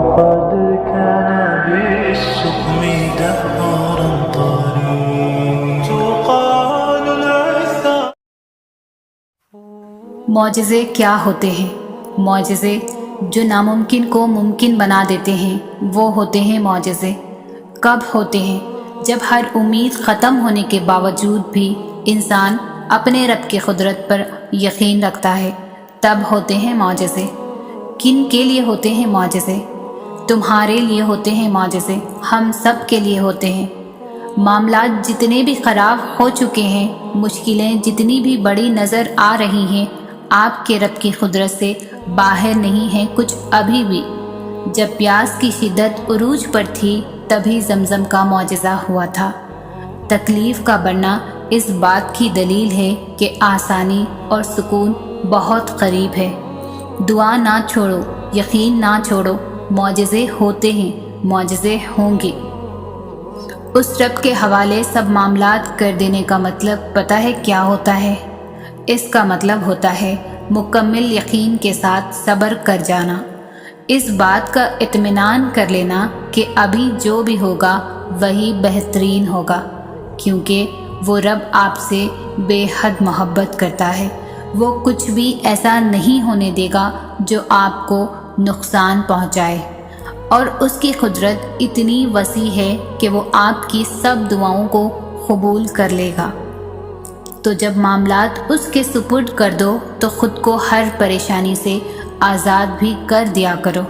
قد كان بالسقم دهرا طريق تقال العثار. معجزے کیا ہوتے ہیں؟ معجزے جو ناممکن کو ممکن بنا دیتے ہیں وہ ہوتے ہیں معجزے. کب ہوتے ہیں؟ جب ہر امید ختم ہونے کے باوجود بھی انسان اپنے رب کی قدرت پر یقین رکھتا ہے، تب ہوتے ہیں معجزے. کن کے لیے ہوتے ہیں معجزے؟ تمہارے لیے ہوتے ہیں معجزے، ہم سب کے لیے ہوتے ہیں. معاملات جتنے بھی خراب ہو چکے ہیں، مشکلیں جتنی بھی بڑی نظر آ رہی ہیں، آپ کے رب کی قدرت سے باہر نہیں ہیں کچھ ابھی بھی. جب پیاس کی شدت عروج پر تھی تبھی زمزم کا معجزہ ہوا تھا. تکلیف کا بڑھنا اس بات کی دلیل ہے کہ آسانی اور سکون بہت قریب ہے. دعا نہ چھوڑو، یقین نہ چھوڑو، معجزے ہوتے ہیں، معجزے ہوں گے. اس رب کے حوالے سب معاملات کر دینے کا مطلب پتہ ہے کیا ہوتا ہے؟ اس کا مطلب ہوتا ہے مکمل یقین کے ساتھ صبر کر جانا، اس بات کا اطمینان کر لینا کہ ابھی جو بھی ہوگا وہی بہترین ہوگا، کیونکہ وہ رب آپ سے بے حد محبت کرتا ہے. وہ کچھ بھی ایسا نہیں ہونے دے گا جو آپ کو نقصان پہنچائے، اور اس کی قدرت اتنی وسیع ہے کہ وہ آپ کی سب دعاؤں کو قبول کر لے گا. تو جب معاملات اس کے سپرد کر دو تو خود کو ہر پریشانی سے آزاد بھی کر دیا کرو،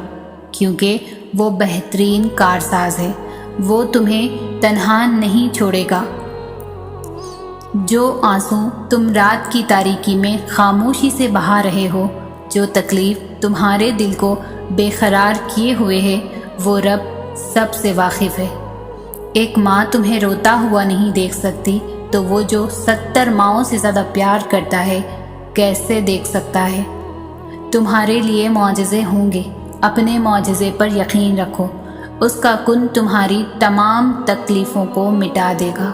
کیونکہ وہ بہترین کارساز ہے. وہ تمہیں تنہا نہیں چھوڑے گا. جو آنسو تم رات کی تاریکی میں خاموشی سے بہا رہے ہو، جو تکلیف تمہارے دل کو بے قرار کیے ہوئے ہے، وہ رب سب سے واقف ہے. ایک ماں تمہیں روتا ہوا نہیں دیکھ سکتی تو وہ جو 70 ماؤں سے زیادہ پیار کرتا ہے کیسے دیکھ سکتا ہے؟ تمہارے لیے معجزے ہوں گے، اپنے معجزے پر یقین رکھو. اس کا کن تمہاری تمام تکلیفوں کو مٹا دے گا.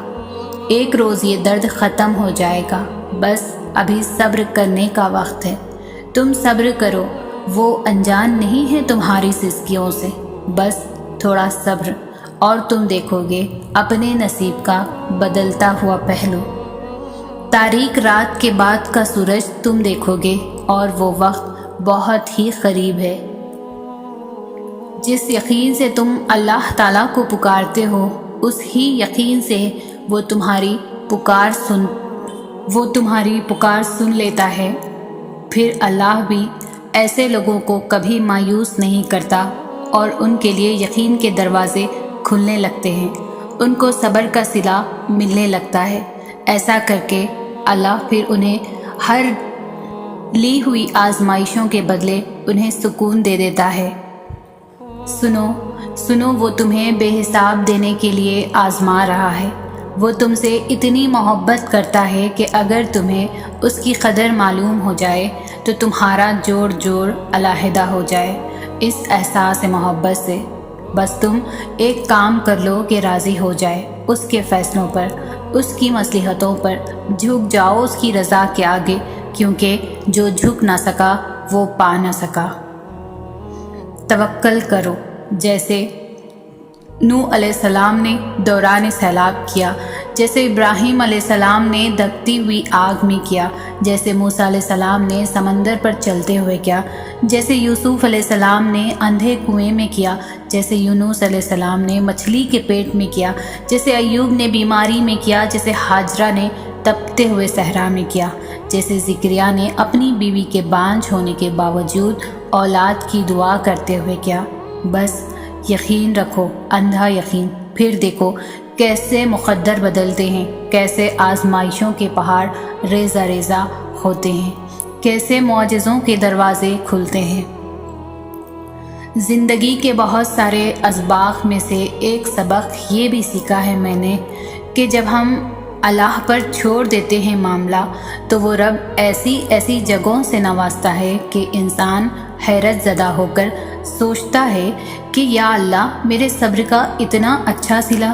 ایک روز یہ درد ختم ہو جائے گا، بس ابھی صبر کرنے کا وقت ہے. تم صبر کرو، وہ انجان نہیں ہے تمہاری سسکیوں سے. بس تھوڑا صبر اور تم دیکھو گے اپنے نصیب کا بدلتا ہوا پہلو. تاریک رات کے بعد کا سورج تم دیکھو گے، اور وہ وقت بہت ہی قریب ہے. جس یقین سے تم اللہ تعالیٰ کو پکارتے ہو، اس ہی یقین سے وہ تمہاری پکار سن لیتا ہے. پھر اللہ بھی ایسے لوگوں کو کبھی مایوس نہیں کرتا، اور ان کے لیے یقین کے دروازے کھلنے لگتے ہیں، ان کو صبر کا صلہ ملنے لگتا ہے. ایسا کر کے اللہ پھر انہیں ہر لی ہوئی آزمائشوں کے بدلے انہیں سکون دے دیتا ہے. سنو وہ تمہیں بے حساب دینے کے لیے آزما رہا ہے. وہ تم سے اتنی محبت کرتا ہے کہ اگر تمہیں اس کی قدر معلوم ہو جائے تو تمہارا جوڑ علیحدہ ہو جائے اس احساس محبت سے. بس تم ایک کام کر لو کہ راضی ہو جائے اس کے فیصلوں پر، اس کی مصلحتوں پر. جھک جاؤ اس کی رضا کے آگے، کیونکہ جو جھک نہ سکا وہ پا نہ سکا. توکل کرو، جیسے نوح علیہ السلام نے دوران سیلاب کیا، جیسے ابراہیم علیہ السلام نے دھکتی ہوئی آگ میں کیا، جیسے موسیٰ علیہ السلام نے سمندر پر چلتے ہوئے کیا، جیسے یوسف علیہ السلام نے اندھے کنویں میں کیا، جیسے یونس علیہ السلام نے مچھلی کے پیٹ میں کیا، جیسے ایوب نے بیماری میں کیا، جیسے ہاجرہ نے تپتے ہوئے صحرا میں کیا، جیسے زکریا نے اپنی بیوی کے بانجھ ہونے کے باوجود اولاد کی دعا کرتے ہوئے کیا. بس یقین رکھو، اندھا یقین. پھر دیکھو کیسے مقدر بدلتے ہیں، کیسے آزمائشوں کے پہاڑ ریزہ ریزہ ہوتے ہیں، کیسے معجزوں کے دروازے کھلتے ہیں. زندگی کے بہت سارے اسباق میں سے ایک سبق یہ بھی سیکھا ہے میں نے کہ جب ہم اللہ پر چھوڑ دیتے ہیں معاملہ تو وہ رب ایسی جگہوں سے نوازتا ہے کہ انسان حیرت زدہ ہو کر سوچتا ہے کہ یا اللہ میرے صبر کا اتنا اچھا صلہ.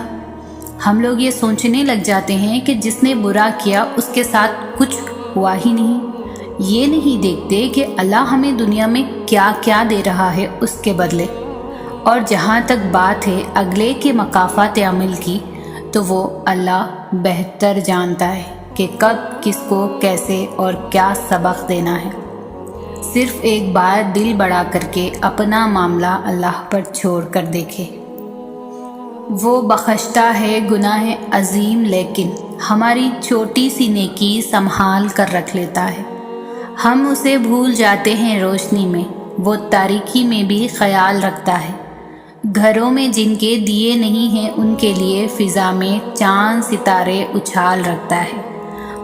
ہم لوگ یہ سوچنے لگ جاتے ہیں کہ جس نے برا کیا اس کے ساتھ کچھ ہوا ہی نہیں. یہ نہیں دیکھتے کہ اللہ ہمیں دنیا میں کیا کیا دے رہا ہے اس کے بدلے. اور جہاں تک بات ہے اگلے کے مکافات عمل کی تو وہ اللہ بہتر جانتا ہے کہ کب کس کو کیسے اور کیا سبق دینا ہے۔ صرف ایک بار دل بڑا کر کے اپنا معاملہ اللہ پر چھوڑ کر دیکھے۔ وہ بخشتا ہے گناہ عظیم، لیکن ہماری چھوٹی سی نیکی سنبھال کر رکھ لیتا ہے۔ ہم اسے بھول جاتے ہیں روشنی میں، وہ تاریکی میں بھی خیال رکھتا ہے۔ گھروں میں جن کے دیے نہیں ہیں ان کے لیے فضا میں چاند ستارے اچھال رکھتا ہے۔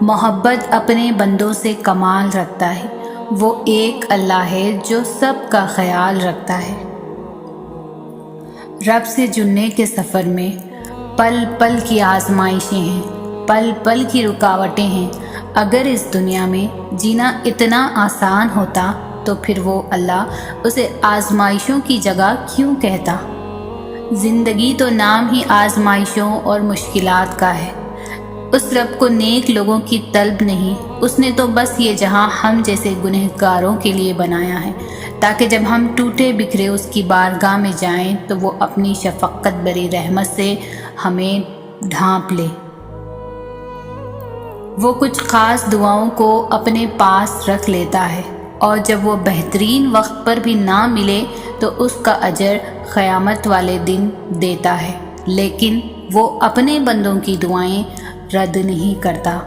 محبت اپنے بندوں سے کمال رکھتا ہے۔ وہ ایک اللہ ہے جو سب کا خیال رکھتا ہے۔ رب سے جڑنے کے سفر میں پل پل کی آزمائشیں ہیں، پل پل کی رکاوٹیں ہیں۔ اگر اس دنیا میں جینا اتنا آسان ہوتا تو پھر وہ اللہ اسے آزمائشوں کی جگہ کیوں کہتا؟ زندگی تو نام ہی آزمائشوں اور مشکلات کا ہے۔ اس رب کو نیک لوگوں کی طلب نہیں، اس نے تو بس یہ جہاں ہم جیسے گنہگاروں کے لیے بنایا ہے، تاکہ جب ہم ٹوٹے بکھرے اس کی بارگاہ میں جائیں تو وہ اپنی شفقت بری رحمت سے ہمیں ڈھانپ لے۔ وہ کچھ خاص دعاؤں کو اپنے پاس رکھ لیتا ہے، اور جب وہ بہترین وقت پر بھی نہ ملے تو اس کا اجر قیامت والے دن دیتا ہے، لیکن وہ اپنے بندوں کی دعائیں رد نہیں کرتا۔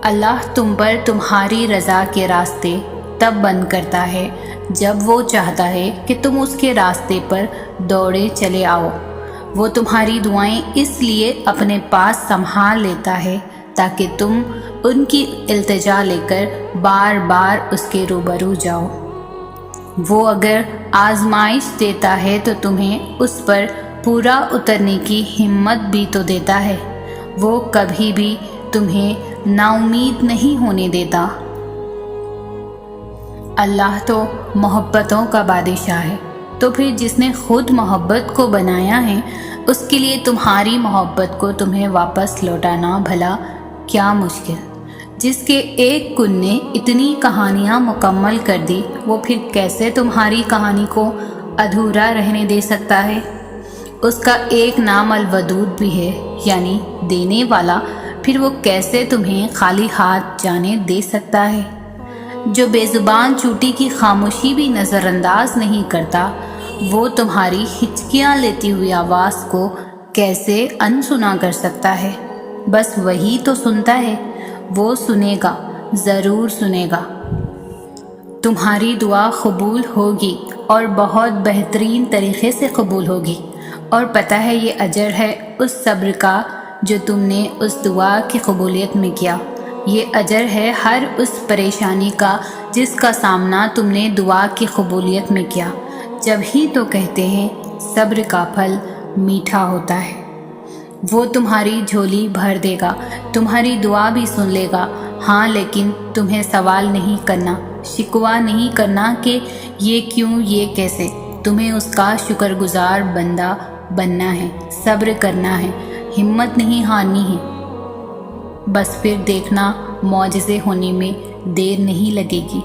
اللہ تم پر تمہاری رضا کے راستے تب بند کرتا ہے جب وہ چاہتا ہے کہ تم اس کے راستے پر دوڑے چلے آؤ۔ وہ تمہاری دعائیں اس لیے اپنے پاس سنبھال لیتا ہے تاکہ تم ان کی التجا لے کر بار بار اس کے روبرو جاؤ۔ وہ اگر آزمائش دیتا ہے تو تمہیں اس پر پورا اترنے کی ہمت بھی تو دیتا ہے۔ وہ کبھی بھی تمہیں نا امید نہیں ہونے دیتا۔ اللہ تو محبتوں کا بادشاہ ہے، تو پھر جس نے خود محبت کو بنایا ہے اس کے لیے تمہاری محبت کو تمہیں واپس لوٹانا بھلا کیا مشکل؟ جس کے ایک کن نے اتنی کہانیاں مکمل کر دی، وہ پھر کیسے تمہاری کہانی کو ادھورا رہنے دے سکتا ہے؟ اس کا ایک نام الودود بھی ہے، یعنی دینے والا، پھر وہ کیسے تمہیں خالی ہاتھ جانے دے سکتا ہے؟ جو بے زبان چوٹی کی خاموشی بھی نظر انداز نہیں کرتا، وہ تمہاری ہچکیاں لیتی ہوئی آواز کو کیسے انسنا کر سکتا ہے؟ بس وہی تو سنتا ہے، وہ سنے گا، ضرور سنے گا۔ تمہاری دعا قبول ہوگی اور بہت بہترین طریقے سے قبول ہوگی، اور پتہ ہے یہ اجر ہے اس صبر کا جو تم نے اس دعا کی قبولیت میں کیا۔ یہ اجر ہے ہر اس پریشانی کا جس کا سامنا تم نے دعا کی قبولیت میں کیا۔ جب ہی تو کہتے ہیں صبر کا پھل میٹھا ہوتا ہے۔ وہ تمہاری جھولی بھر دے گا، تمہاری دعا بھی سن لے گا۔ ہاں، لیکن تمہیں سوال نہیں کرنا، شکوہ نہیں کرنا کہ یہ کیوں، یہ کیسے۔ تمہیں اس کا شکر گزار بندہ بننا ہے، صبر کرنا ہے، ہمت نہیں ہارنی ہے۔ بس پھر دیکھنا معجزے ہونے میں دیر نہیں لگے گی۔